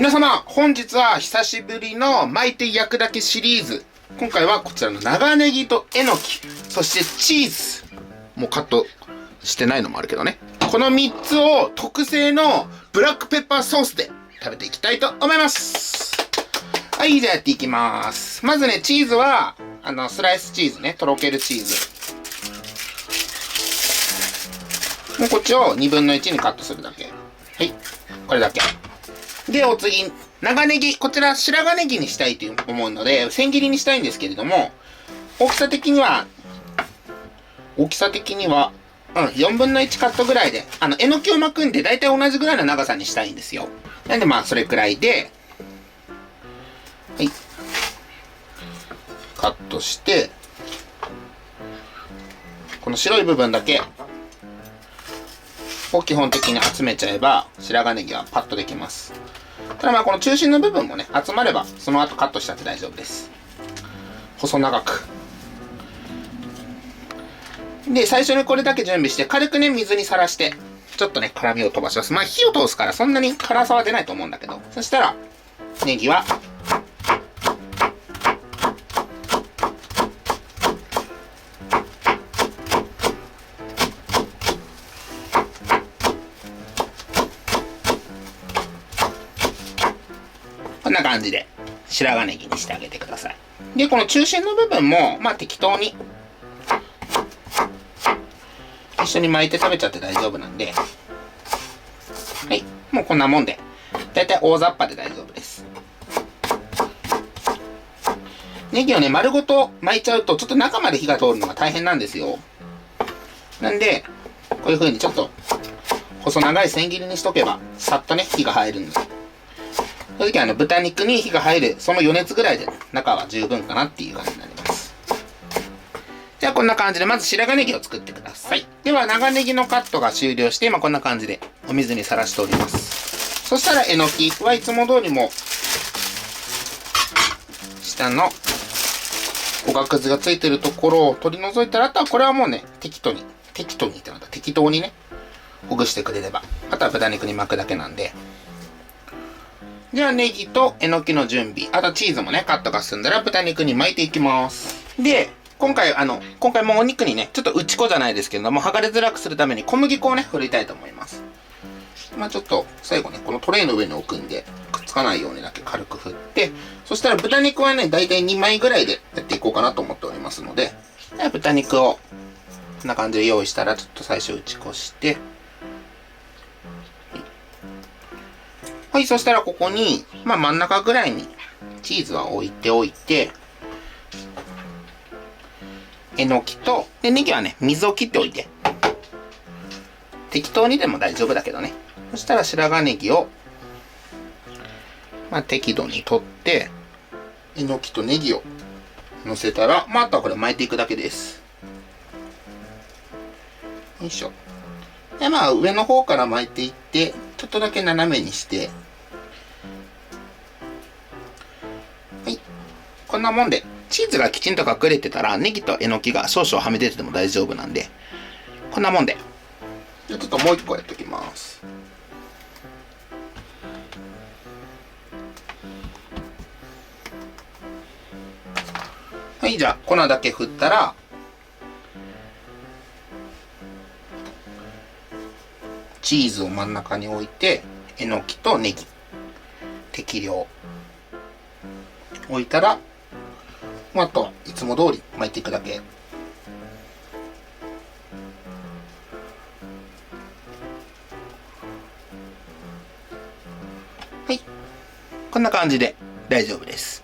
皆様、本日は久しぶりの巻いて焼くだけシリーズ。今回はこちらの長ネギとえのき、そしてチーズ。もうカットしてないのもあるけどね。この3つを特製のブラックペッパーソースで食べていきたいと思います。はい、じゃあやっていきます。まずね、チーズは、スライスチーズね、とろけるチーズ。もうこっちを1/2にカットするだけ。はい、これだけ。で、お次、長ネギ。こちら白髪ネギにしたいと思うので、千切りにしたいんですけれども、大きさ的には、1/4カットぐらいで、えのきを巻くんで、だいたい同じぐらいの長さにしたいんですよ。なんでまあ、それくらいで、はい。カットして、この白い部分だけ、を基本的に集めちゃえば、白髪ネギはパッとできます。ただまあこの中心の部分もね、集まれば、その後カットしちゃって大丈夫です。細長く。で、最初にこれだけ準備して、軽くね、水にさらして、ちょっとね、辛みを飛ばします。まあ火を通すからそんなに辛さは出ないと思うんだけど、そしたら、ネギは、こんな感じで白髪ネギにしてあげてください。で、この中心の部分も、まあ適当に一緒に巻いて食べちゃって大丈夫なんで、はい、もうこんなもんで、だいたい大雑把で大丈夫です。ネギをね、丸ごと巻いちゃうと、ちょっと中まで火が通るのが大変なんですよ。なんで、こういう風にちょっと細長い千切りにしとけば、さっとね、火が入るんです。正直豚肉に火が入る、その余熱ぐらいで中は十分かなっていう感じになります。じゃあこんな感じでまず白髪ネギを作ってください。では長ネギのカットが終了して、今こんな感じでお水にさらしております。そしたらえのきはいつも通りも下のおがくずがついてるところを取り除いたら、あとはこれはもうね、適当にね、ほぐしてくれれば。あとは豚肉に巻くだけなんで。じゃあネギとえのきの準備、あとチーズもね、カットが済んだら豚肉に巻いていきます。で、今回もお肉にね、ちょっと打ち粉じゃないですけれども、剥がれづらくするために小麦粉をね、振りたいと思います。まあちょっと、最後ね、このトレイの上に置くんで、くっつかないようにだけ軽く振って、そしたら豚肉はね、だいたい2枚ぐらいでやっていこうかなと思っておりますので、豚肉を、こんな感じで用意したら、ちょっと最初打ち粉して、はい、そしたらここに、まあ真ん中ぐらいにチーズは置いておいて、えのきと、で、ネギはね、水を切っておいて。適当にでも大丈夫だけどね。そしたら白髪ネギを、まあ適度に取って、えのきとネギを乗せたら、まああとはこれ巻いていくだけです。よいしょ。で、まあ上の方から巻いていって、ちょっとだけ斜めにして、はい。こんなもんで、チーズがきちんと隠れてたら、ネギとえのきが少々はみ出てても大丈夫なんで、こんなもんで。じゃあちょっともう一個やっときます。はい、じゃあ粉だけ振ったら、チーズを真ん中に置いて、えのきとネギ、適量置いたら、あとはいつも通り巻いていくだけ。はい、こんな感じで大丈夫です。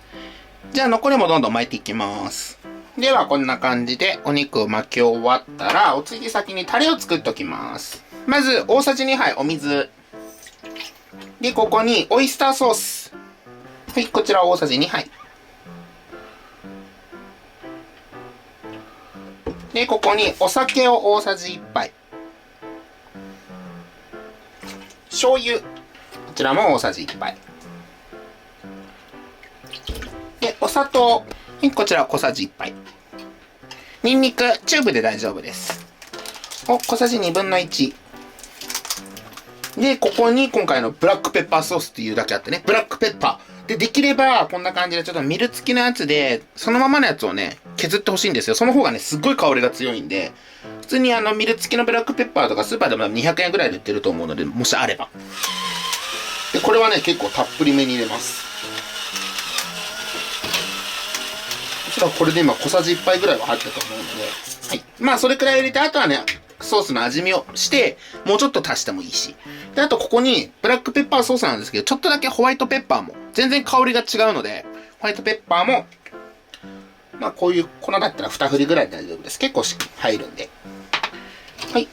じゃあ残りもどんどん巻いていきます。ではこんな感じでお肉を巻き終わったら、お次先にタレを作っておきます。まず大さじ2杯お水で、ここにオイスターソース、はい、こちら大さじ2杯で、ここにお酒を大さじ1杯、醤油、こちらも大さじ1杯で、お砂糖、こちら小さじ1杯、ニンニクチューブで大丈夫です。小さじ1/2、で、ここに今回のブラックペッパーソースっていうだけあってね、ブラックペッパー。で、できれば、こんな感じでちょっとミル付きのやつで、そのままのやつをね、削ってほしいんですよ。その方がね、すっごい香りが強いんで、普通にミル付きのブラックペッパーとかスーパーでも200円ぐらいで売ってると思うので、もしあれば。で、これはね、結構たっぷりめに入れます。そしたらこれで今小さじ1杯ぐらいは入ったと思うので、はい。まあ、それくらい入れて、あとはね、ソースの味見をして、もうちょっと足してもいいし。で、あとここに、ブラックペッパーソースなんですけど、ちょっとだけホワイトペッパーも、全然香りが違うので、ホワイトペッパーも、まあこういう粉だったら2振りぐらいで大丈夫です。結構入るんで。はい。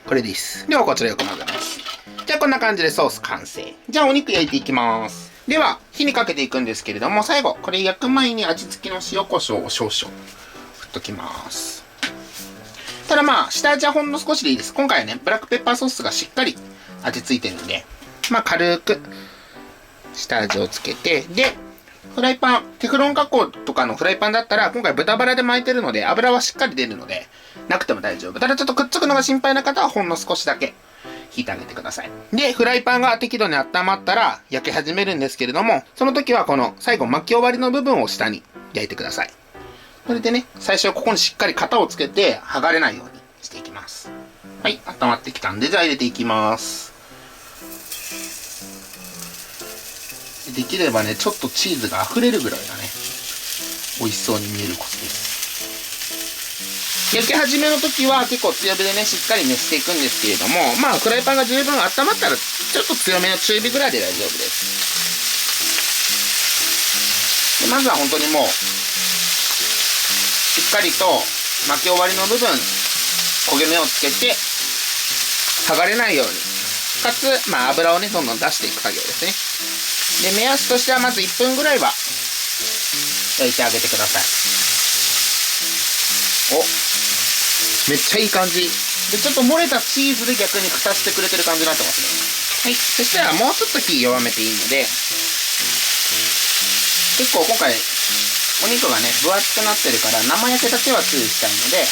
これです。ではこちらよく混ぜます。じゃあこんな感じでソース完成。じゃあお肉焼いていきます。では、火にかけていくんですけれども、最後、これ焼く前に味付きの塩コショウを少々振っときます。ただまあ、下味はほんの少しでいいです。今回はね、ブラックペッパーソースがしっかり味付いてるんで、まあ軽く下味をつけて、で、フライパン、テフロン加工とかのフライパンだったら、今回豚バラで巻いてるので、油はしっかり出るので、なくても大丈夫。ただちょっとくっつくのが心配な方はほんの少しだけ引いてあげてください。で、フライパンが適度に温まったら焼き始めるんですけれども、その時はこの最後巻き終わりの部分を下に焼いてください。それでね、最初はここにしっかり型をつけて剥がれないようにしていきます。はい、温まってきたんで、じゃあ入れていきます。できればね、ちょっとチーズが溢れるぐらいがね、美味しそうに見えるコツです。焼き始めの時は結構強火でね、しっかり熱していくんですけれども、まあフライパンが十分温まったら、ちょっと強めの中火ぐらいで大丈夫です。でまずは本当にもう、しっかりと巻き終わりの部分、焦げ目をつけて、剥がれないように。かつ、まあ油をね、どんどん出していく作業ですね。で、目安としてはまず1分ぐらいは、焼いてあげてください。お、めっちゃいい感じ。で、ちょっと漏れたチーズで逆に蓋してくれてる感じになってますね。はい。そしたらもうちょっと火弱めていいので、結構今回、お肉がね、分厚くなってるから生焼けだけは注意したいので、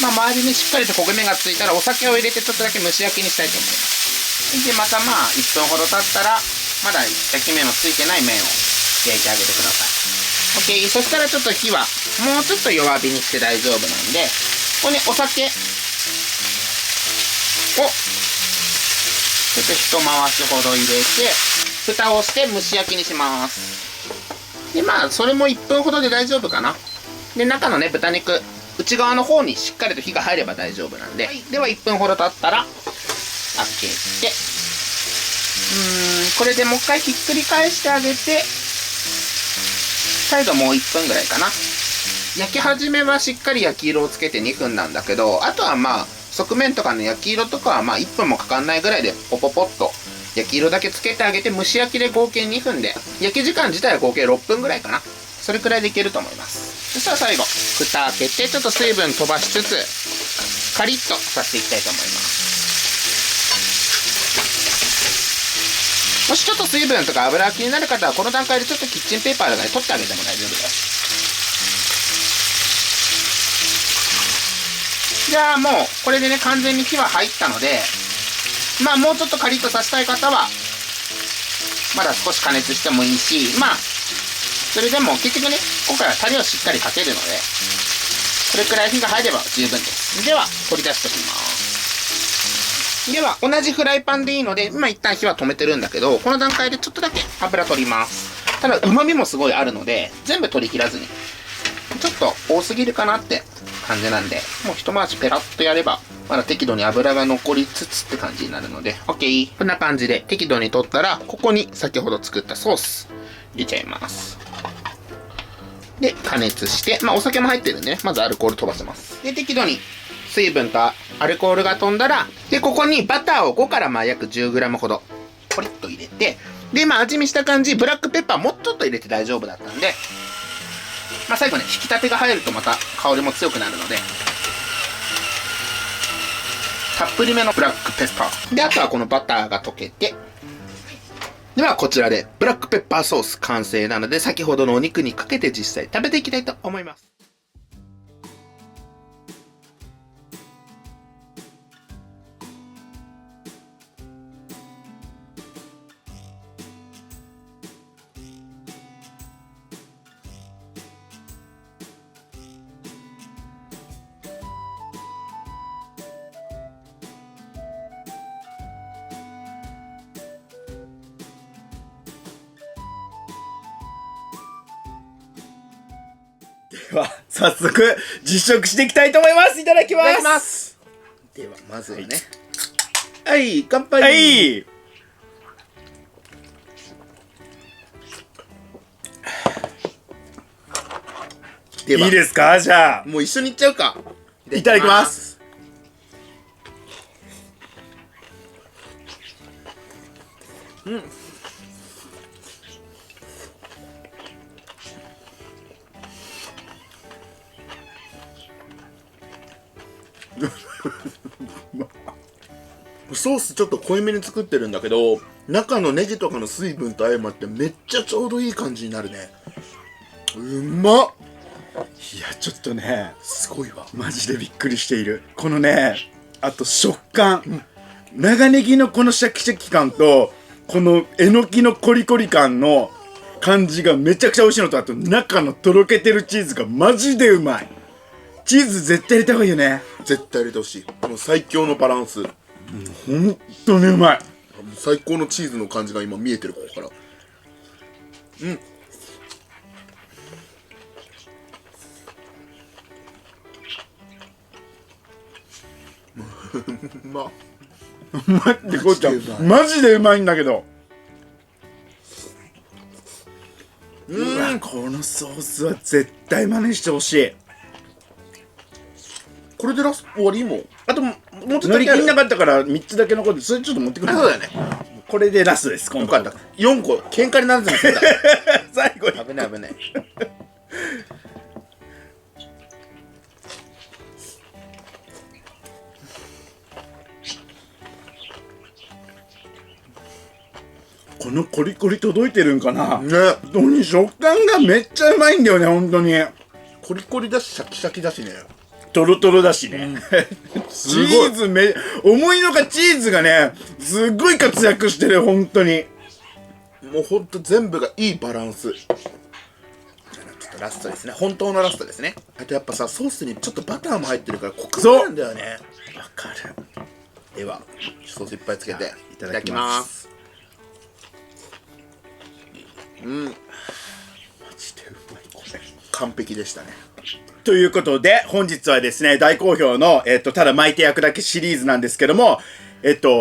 まあ周りにしっかりと焦げ目がついたらお酒を入れてちょっとだけ蒸し焼きにしたいと思います。で、またまあ1分ほど経ったら、まだ焼き目のついてない麺を焼いてあげてください。OK。そしたらちょっと火はもうちょっと弱火にして大丈夫なんで、ここにお酒を、ちょっと一回しほど入れて、蓋をして蒸し焼きにします。で、まあ、それも1分ほどで大丈夫かな。で、中のね、豚肉、内側の方にしっかりと火が入れば大丈夫なんで、はい、では1分ほど経ったら、開けて、これでもう一回ひっくり返してあげて、再度もう1分ぐらいかな。焼き始めはしっかり焼き色をつけて2分なんだけど、あとはまあ、側面とかの焼き色とかはまあ1分もかかんないぐらいでポポポッと焼き色だけつけてあげて蒸し焼きで合計2分で、焼き時間自体は合計6分ぐらいかな。それくらいでいけると思います。そしたら最後、蓋開けてちょっと水分飛ばしつつ、カリッとさせていきたいと思います。もしちょっと水分とか油が気になる方はこの段階でちょっとキッチンペーパーとかで取ってあげても大丈夫です。じゃあもうこれでね完全に火は入ったので、まあもうちょっとカリッとさせたい方はまだ少し加熱してもいいし、まあそれでも結局ね今回はタレをしっかりかけるのでこれくらい火が入れば十分です。では取り出しておきます。では同じフライパンでいいので今一旦火は止めてるんだけど、この段階でちょっとだけ油取ります。ただ旨味もすごいあるので全部取り切らずに、ちょっと多すぎるかなって感じなんで、もう一回しペラッとやればまだ適度に油が残りつつって感じになるので OK。 こんな感じで適度に取ったら、ここに先ほど作ったソース入れちゃいます。で加熱して、まあお酒も入ってるんでね、まずアルコール飛ばせます。で適度に水分とアルコールが飛んだら、でここにバターを5からまあ約 10g ほどポリッと入れて、でまあ味見した感じ、ブラックペッパーもうちょっと入れて大丈夫だったんで、まあ最後ね引き立てが入るとまた香りも強くなるので、たっぷりめのブラックペッパーで、あとはこのバターが溶けて、ではこちらでブラックペッパーソース完成なので、先ほどのお肉にかけて実際食べていきたいと思います。では早速実食していきたいと思います。いただきます。いただきます。ではまずはね、はい、乾杯。はい。ではいいですか、じゃあもう一緒にいっちゃうか。いただきます。ソースちょっと濃いめに作ってるんだけど、中のネギとかの水分と相まってめっちゃちょうどいい感じになるね。うまっ。いや、ちょっとね、すごいわ。マジでびっくりしている。このね、あと食感、長ネギのこのシャキシャキ感とこのえのきのコリコリ感の感じがめちゃくちゃ美味しいのと、あと中のとろけてるチーズがマジでうまい。チーズ絶対入れた方がいいよね。絶対入れてほしい。もう最強のバランス。本当にうまい。もう最高のチーズの感じが今見えてる、ここから。うまっ。待って、こうちゃんマジでうまいマジでうまいんだけど。うわ、このソースは絶対真似してほしい。これでラスト終わり？もうあともうちょっと乗りだけある。切んなかったから3つだけ残って、それちょっと持ってくる。あ、そうだよね。これでラストです。今回よかった。4個喧嘩にならずに済んだ。最後に危ない危ない。このコリコリ届いてるんかな。ね、本当に食感がめっちゃうまいんだよね。本当にコリコリだしシャキシャキだしね。トロトロだしね、チすごいーズ思いのがチーズがねすっごい活躍してる。本当にもうほんと全部がいいバランス。じゃあちょっとラストですね。本当のラストですね。あとやっぱさ、ソースにちょっとバターも入ってるからコクがあるんだよね。わかる。ではソースいっぱいつけていただきます。うん、マジでうまいこれ。完璧でしたね。ということで本日はですね、大好評のただ巻いて焼くだけシリーズなんですけども、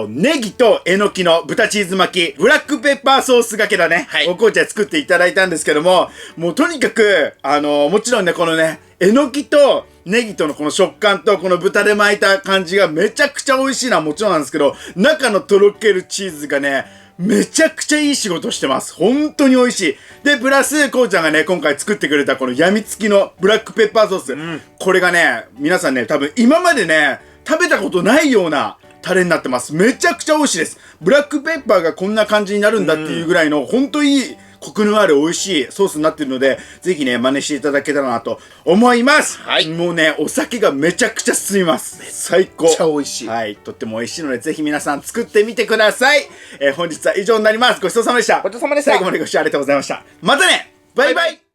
ネギとえのきの豚チーズ巻きブラックペッパーソースがけだね、はい、お紅茶作っていただいたんですけども、もうとにかくもちろんね、このねえのきとネギとのこの食感とこの豚で巻いた感じがめちゃくちゃ美味しいのはもちろんなんですけど、中のとろけるチーズがねめちゃくちゃいい仕事してます。本当に美味しい。で、プラス、こうちゃんがね、今回作ってくれたこのやみつきのブラックペッパーソース。これがね、皆さんね、多分今までね、食べたことないようなタレになってます。めちゃくちゃ美味しいです。ブラックペッパーがこんな感じになるんだっていうぐらいの、本当いい、コクのある美味しいソースになってるので、ぜひね、真似していただけたらなと思います。はい。もうね、お酒がめちゃくちゃ進みます。最高。めっちゃ美味しい。はい。とっても美味しいので、ぜひ皆さん作ってみてください。本日は以上になります。ごちそうさまでした。ごちそうさまでした。最後までご視聴ありがとうございました。またね。バイバイ。